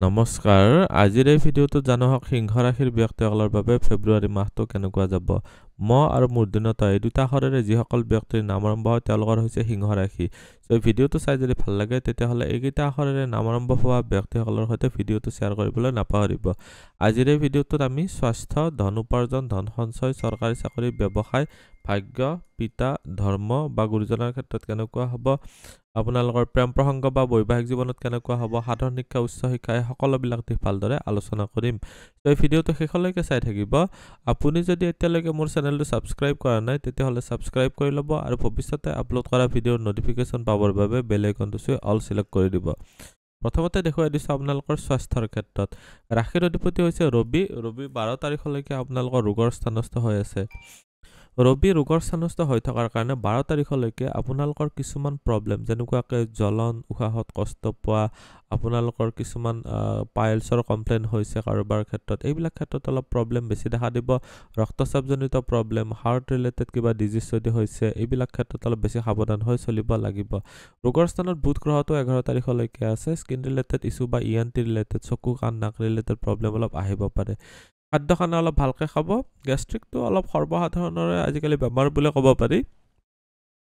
নমস্কাৰ আজিৰ এই ভিডিঅ'টো জানক সিংহ ৰাশিৰ ব্যক্তিসকলৰ বাবে ফেব্ৰুৱাৰী মাহটো কেনেকুৱা যাব ম আৰু মূৰ্ধন্য এই দুটা আখৰেৰে যিসকল ব্যক্তিৰ নাম আৰম্ভ হয় তেওঁলোকৰ হৈছে সিংহ ৰাশি সো এই ভিডিঅ'টো চাই যদি ভাল লাগে তেতিয়াহ'লে এইকেইটা আখৰেৰে নাম আৰম্ভ হোৱা ব্যক্তিসকলৰ সৈতে ভিডিঅ'টো শ্বেয়াৰ কৰিবলৈ নাপাহৰিব আজিৰ এই ভিডিঅ'টোত আমি স্বাস্থ্য ধন উপাৰ্জন ধন সঞ্চয় চৰকাৰী চাকৰি ব্যৱসায় ভাগ্য পিতা ধৰ্ম বা গুৰুজনৰ ক্ষেত্ৰত কেনেকুৱা হ'ব আপোনালোকৰ প্ৰেম প্ৰসংগ বা বৈবাহিক জীৱনত কেনেকুৱা হ'ব সাধাৰণ শিক্ষা উচ্চ শিক্ষা এই সকলোবিলাক দিশ ভালদৰে আলোচনা কৰিম তো এই ভিডিঅ'টো শেষলৈকে চাই থাকিব আপুনি যদি এতিয়ালৈকে মোৰ চেনেলটো সাবস্ক্ৰাইব কৰা নাই তেতিয়াহ'লে সাবস্ক্ৰাইব কৰি ল'ব আৰু ভৱিষ্যতে আপলোড কৰা ভিডিঅ'ৰ নটিফিকেশ্যন পাবৰ বাবে বেল আইকনটো চুই অল সিলেক্ট কৰি দিব প্ৰথমতে দেখুৱাই দিছো আপোনালোকৰ স্বাস্থ্যৰ ক্ষেত্ৰত ৰাশিৰ অধিপতি হৈছে ৰবি 12 তাৰিখলৈকে আপোনালোকৰ ৰোগৰ স্থানস্থ হৈ আছে ৰবি ৰোগৰ স্থানস্থ হৈ থকাৰ কাৰণে 12 তাৰিখলৈকে আপোনালোকৰ কিছুমান প্ৰবলেম যেনেকুৱাকৈ জ্বলন উশাহত কষ্ট পোৱা আপোনালোকৰ কিছুমান পাইলছৰ কমপ্লেইন হৈছে কাৰোবাৰ ক্ষেত্ৰত এইবিলাক ক্ষেত্ৰত অলপ প্ৰবলেম বেছি দেখা দিব ৰক্তচাপজনিত প্ৰবলেম হাৰ্ট ৰিলেটেড কিবা ডিজিজ যদি হৈছে এইবিলাক ক্ষেত্ৰত অলপ বেছি সাৱধান হৈ চলিব লাগিব ৰোগৰ স্থানত বুধ গ্ৰহটো 11 তাৰিখলৈকে আছে স্কিন ৰিলেটেড ইস্যু বা ইএনটি ৰিলেটেড চকু কাণ নাক ৰিলেটেড প্ৰবলেম অলপ আহিব পাৰে খাদ্য খানা অলপ ভালকৈ খাব গ্যাস্ট্ৰিকটো অলপ সৰ্বসাধাৰণৰে আজিকালি বেমাৰ বুলি ক'ব পাৰি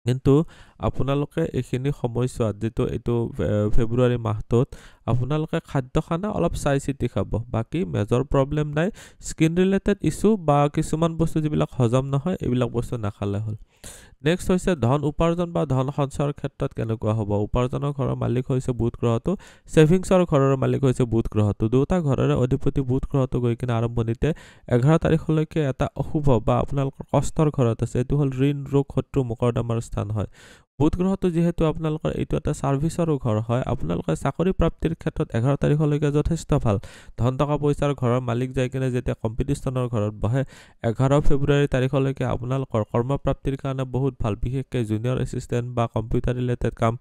কিন্তু আপোনালোকে এইখিনি সময়ছোৱাত যেটো এইটো ফেব্ৰুৱাৰী মাহটোত আপোনালোকে খাদ্য খানা অলপ চাই চিতি খাব বাকি মেজৰ প্ৰবলেম নাই স্কিন ৰিলেটেড ইস্যু বা কিছুমান বস্তু যিবিলাক হজম নহয় এইবিলাক বস্তু নাখালে হ'ল নেক্সট হৈছে ধন উপাৰ্জন বা ধন সঞ্চয়ৰ ক্ষেত্ৰত কেনেকুৱা হ'ব উপাৰ্জনৰ ঘৰৰ মালিক হৈছে বুধ গ্ৰহটো সেভিংছৰ ঘৰৰ মালিক হৈছে বুধ গ্ৰহটো দুটা ঘৰৰে অধিপতি বুধ গ্ৰহটো গৈ কিনে আৰম্ভণিতে 11 তাৰিখলৈকে এটা অশুভ বা আপোনালোকৰ কষ্টৰ ঘৰত আছে এটো হ'ল ঋণ ৰোগ শত্ৰু মোকৰ্দমাৰ স্থান হয় বুধ গ্ৰহটো যেহেতু আপোনালোকৰ এইটো এটা সাৰ্ভিসৰ ঘৰ হয় আপোনালোকে চাকৰি প্ৰাপ্তিৰ ক্ষেত্ৰত 11 তাৰিখলৈকে যথেষ্ট ভাল ধন টকা পইচাৰ ঘৰৰ মালিক যাই কিনে যেতিয়া কম্পিটিশনৰ ঘৰত বহে 11 ফেব্ৰুৱাৰী তাৰিখলৈকে আপোনালোকৰ কৰ্ম প্ৰাপ্তিৰ কাৰণে বহুত ভাল বিশেষকৈ জুনিয়ৰ এসিস্টেন্ট বা কম্পিউটাৰ ৰিলেটেড কাম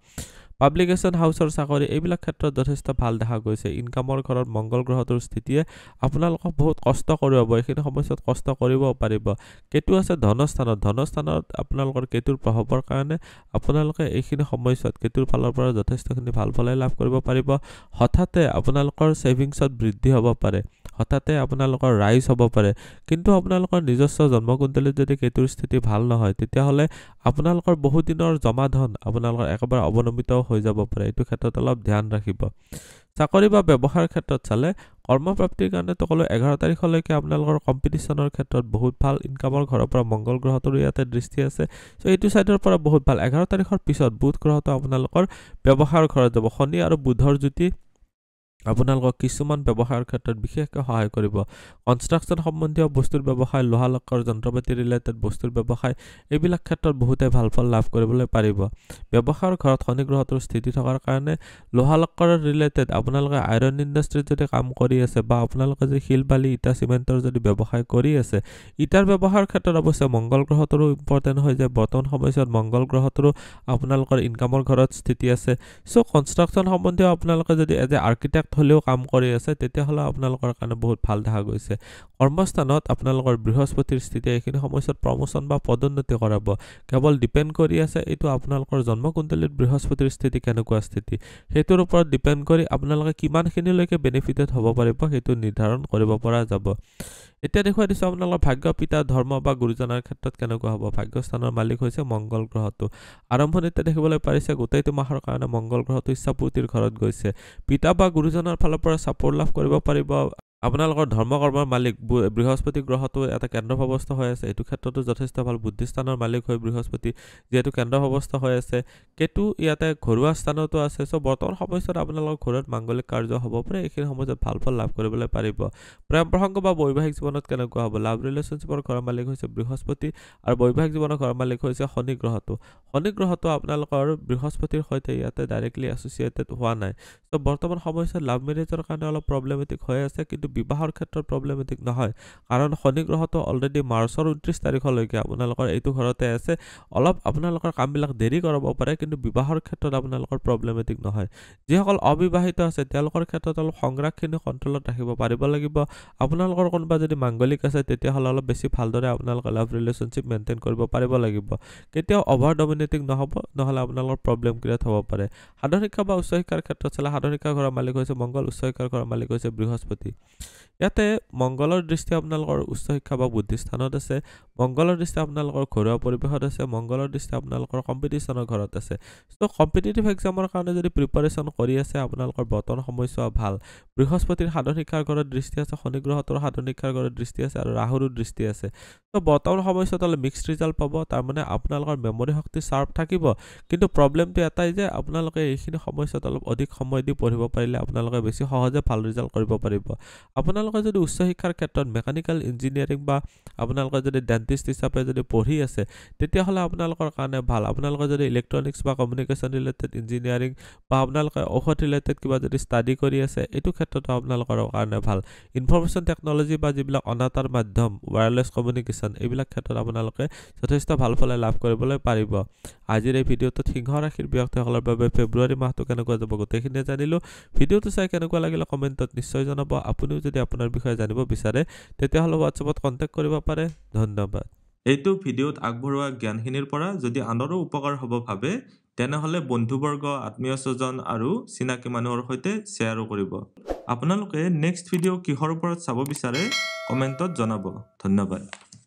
পাব্লিকেশন হাউসৰ চাকৰি এইবিলাক ক্ষেত্ৰত যথেষ্ট ভাল দেখা গৈছে ইনকামৰ ঘৰত মংগল গ্ৰহটোৰ স্থিতিয়ে আপোনালোকক বহুত কষ্ট কৰিব এইখিনি সময়ত কষ্ট কৰিব পাৰিব কেতু আছে ধনস্থানত আপোনালোকৰ কেতুৰ প্ৰভাৱৰ কাৰণে আপোনালোকে এইখিনি সময়ত কেতুৰ ফালৰ পৰা যথেষ্টখিনি ভাল ফল লাভ কৰিব পাৰিব হঠাতে আপোনালোকৰ সেভিংছত বৃদ্ধি হ'ব পাৰে হঠাতে আপোনালোকৰ ৰাইজ হ'ব পাৰে কিন্তু আপোনালোকৰ নিজস্ব জন্মকুণ্ডলীত যদি কেতুৰ স্থিতি ভাল নহয় তেতিয়াহ'লে আপোনালোকৰ বহুত দিনৰ জমা ধন আপোনালোকৰ একেবাৰে অৱনমিত হৈ যাব পাৰে এইটো ক্ষেত্ৰত অলপ ধ্যান ৰাখিব চাকৰি বা ব্যৱসায়ৰ ক্ষেত্ৰত চালে কৰ্মপ্ৰাপ্তিৰ কাৰণে তকলৈ 11 তাৰিখলৈকে আপোনালোকৰ কম্পিটিশনৰ ক্ষেত্ৰত বহুত ভাল ইনকামৰ ঘৰৰ পৰা মংগল গ্ৰহটোৰ ইয়াতে দৃষ্টি আছে সো এইটো সাইডৰ পৰা বহুত ভাল 11 তাৰিখৰ পিছত বুধ গ্ৰহটো আপোনালোকৰ ব্যৱসায়ৰ ঘৰত যাব শনি আৰু বুধৰ জ্যোতি আপোনালোকক কিছুমান ব্যৱসায়ৰ ক্ষেত্ৰত বিশেষকৈ সহায় কৰিব কনষ্ট্ৰাকচন সম্বন্ধীয় বস্তুৰ ব্যৱসায় লোহা লক্কৰ যন্ত্ৰপাতি ৰিলেটেড বস্তুৰ ব্যৱসায় এইবিলাক ক্ষেত্ৰত বহুতে ভাল ফল লাভ কৰিবলৈ পাৰিব ব্যৱসায়ৰ ঘৰত শনি গ্ৰহটোৰ স্থিতি থকাৰ কাৰণে লোহা লক্কৰ ৰিলেটেড আপোনালোকে আইৰন ইণ্ডাষ্ট্ৰীত যদি কাম কৰি আছে বা আপোনালোকে যদি শিল বালি ইটা সিমেন্টৰ যদি ব্যৱসায় কৰি আছে ইটাৰ ব্যৱসায়ৰ ক্ষেত্ৰত অৱশ্যে মংগল গ্ৰহটোৰো ইম্পৰ্টেন্ট হৈ যায় বৰ্তমান সময়ত মংগল গ্ৰহটোৰো আপোনালোকৰ ইনকামৰ ঘৰত স্থিতি আছে সো কনষ্ট্ৰাকচন সম্বন্ধীয় আপোনালোকে যদি এজ এ আৰ্কিটেক্ট হলেও কাম কৰি আছে তেতিয়াহ'লে আপোনালোকৰ কাৰণে বহুত ভাল দেখা গৈছে কৰ্মস্থানত আপোনালোকৰ বৃহস্পতিৰ স্থিতি এইখিনি সময়ত প্ৰমোশন বা পদোন্নতি কৰাব কেৱল ডিপেন্ড কৰি আছে এইটো আপোনালোকৰ জন্মকুণ্ডলীত বৃহস্পতিৰ স্থিতি কেনেকুৱা স্থিতি হেতুৰ ওপৰত ডিপেন্ড কৰি আপোনালোকে কিমানখিনিলৈকে বেনিফিটেড হ'ব পাৰিব হেতু নিৰ্ধাৰণ কৰিব পৰা যাব এতিয়া দেখুৱাই দিছো আপোনালোকৰ ভাগ্য পিতা ধৰ্ম বা গুৰুজনৰ ক্ষেত্ৰত কেনেকুৱা হ'ব ভাগ্যস্থানৰ মালিক হৈছে মংগল গ্ৰহটো আৰম্ভণিতে দেখিবলৈ পাৰিছে গোটেইটো মাহৰ কাৰণে মংগল গ্ৰহটো ইচ্ছাপূৰ্তিৰ ঘৰত গৈছে পিতা বা গুৰুজনৰ ফালৰ পৰা সাপোৰ্ট লাভ কৰিব পাৰিব আপোনালোকৰ ধৰ্ম কৰ্মৰ মালিক বৃহস্পতি গ্ৰহটো এটা কেন্দ্ৰভাৱস্থ হৈ আছে এইটো ক্ষেত্ৰতো যথেষ্ট ভাল বুদ্ধিস্থানৰ মালিক হৈ বৃহস্পতি যেহেতু কেন্দ্ৰভাৱস্থ হৈ আছে কেতু ইয়াতে ঘৰুৱা স্থানতো আছে সো বৰ্তমান সময়ত আপোনালোকৰ ঘৰত মাংগলিক কাৰ্য হ'ব পাৰে এইখিনি সময়ত ভাল ফল লাভ কৰিবলৈ পাৰিব প্ৰেম প্ৰসংগ বা বৈবাহিক জীৱনত কেনেকুৱা হ'ব লাভ ৰিলেশনশ্বিপৰ ঘৰৰ মালিক হৈছে বৃহস্পতি আৰু বৈবাহিক জীৱনৰ ঘৰৰ মালিক হৈছে শনি গ্ৰহটো আপোনালোকৰ বৃহস্পতিৰ সৈতে ইয়াতে ডাইৰেক্টলি এছ'চিয়েটেড হোৱা নাই সো বৰ্তমান সময়ত লাভ মেৰেজৰ কাৰণে অলপ প্ৰবলেমেটিক হৈ আছে কিন্তু বিবাহৰ ক্ষেত্ৰত প্ৰব্লেমেটিক নহয় কাৰণ শনি গ্ৰহটো অলৰেডি মাৰ্চৰ 29 তাৰিখলৈকে আপোনালোকৰ এইটো ঘৰতে আছে অলপ আপোনালোকৰ কামবিলাক দেৰি কৰাব পাৰে কিন্তু বিবাহৰ ক্ষেত্ৰত আপোনালোকৰ প্ৰব্লেমেটিক নহয় যিসকল অবিবাহিত আছে তেওঁলোকৰ ক্ষেত্ৰত অলপ সংগ্ৰাহখিনি কন্ট্ৰলত ৰাখিব পাৰিব লাগিব আপোনালোকৰ কোনোবা যদি মাংগলিক আছে তেতিয়াহ'লে অলপ বেছি ভালদৰে আপোনালোকে লাভ ৰিলেশ্যনশ্বিপ মেইনটেইন কৰিব পাৰিব লাগিব কেতিয়াও অভাৰ ডমিনেটিং নহ'ব নহ'লে আপোনালোকৰ প্ৰব্লেম ক্ৰিয়েট হ'ব পাৰে সাধাৰণ শিক্ষা বা উচ্চ শিক্ষাৰ ক্ষেত্ৰত চালে সাধাৰণ শিক্ষা ঘৰৰ মালিক হৈছে মংগল উচ্চ শিক্ষাৰ ঘৰৰ মালিক হৈছে বৃহস্পতি ইয়াতে মংগলৰ দৃষ্টি আপোনালোকৰ উচ্চ শিক্ষা বা বুদ্ধি স্থানত আছে মংগলৰ দৃষ্টি আপোনালোকৰ ঘৰুৱা পৰিৱেশত আছে মংগলৰ দৃষ্টি আপোনালোকৰ কম্পিটিশ্যনৰ ঘৰত আছে চ' কম্পিটিটিভ এক্সামৰ কাৰণে যদি প্ৰিপাৰেশ্যন কৰি আছে আপোনালোকৰ বৰ্তমান সময়ছোৱা ভাল বৃহস্পতিৰ সাধাৰণ শিক্ষাৰ ঘৰত দৃষ্টি আছে শনি গ্ৰহৰ সাধাৰণ শিক্ষাৰ ঘৰত দৃষ্টি আছে আৰু ৰাহুৰো দৃষ্টি আছে চ' বৰ্তমান সময়ছোৱাত অলপ মিক্সড ৰিজাল্ট পাব তাৰমানে আপোনালোকৰ মেমৰি শক্তি শ্বাৰ্প থাকিব কিন্তু প্ৰব্লেমটো এটাই যে আপোনালোকে এইখিনি সময়ছোৱাত অলপ অধিক সময় দি পঢ়িব পাৰিলে আপোনালোকে বেছি সহজে ভাল ৰিজাল্ট কৰিব পাৰিব আপোনালোকে যদি উচ্চ শিক্ষাৰ ক্ষেত্ৰত মেকানিকেল ইঞ্জিনিয়াৰিং বা আপোনালোকে যদি ডেণ্টিষ্ট হিচাপে যদি পঢ়ি আছে তেতিয়াহ'লে আপোনালোকৰ কাৰণে ভাল আপোনালোকে যদি ইলেক্ট্ৰনিক্স বা কমিউনিকেশ্যন ৰিলেটেড ইঞ্জিনিয়াৰিং বা আপোনালোকে ঔষধ ৰিলেটেড কিবা যদি ষ্টাডি কৰি আছে এইটো ক্ষেত্ৰতো আপোনালোকৰ কাৰণে ভাল ইনফৰমেশ্যন টেকন'লজি বা যিবিলাক অনাতাঁৰ মাধ্যম ৱায়াৰলেছ কমিউনিকেশ্যন এইবিলাক ক্ষেত্ৰত আপোনালোকে যথেষ্ট ভাল ফল লাভ কৰিবলৈ পাৰিব আজিৰ এই ভিডিঅ'টোত সিংহ ৰাশিৰ ব্যক্তিসকলৰ বাবে ফেব্ৰুৱাৰী মাহটো কেনেকুৱা যাব গোটেইখিনি জানিলোঁ ভিডিঅ'টো চাই কেনেকুৱা লাগিলে কমেণ্টত নিশ্চয় জনাব আপুনিও যদি আপোনাৰ বিষয়ে জানিব বিচাৰে তেতিয়াহ'লে হোৱাটছএপত কণ্টেক্ট কৰিব পাৰে ধন্যবাদ এইটো ভিডিঅ'ত আগবঢ়োৱা জ্ঞানখিনিৰ পৰা যদি আনৰো উপকাৰ হ'ব ভাবে তেনেহ'লে বন্ধুবৰ্গ আত্মীয় স্বজন আৰু চিনাকি মানুহৰ সৈতে শ্বেয়াৰো কৰিব আপোনালোকে নেক্সট ভিডিঅ' কিহৰ ওপৰত চাব বিচাৰে কমেণ্টত জনাব ধন্যবাদ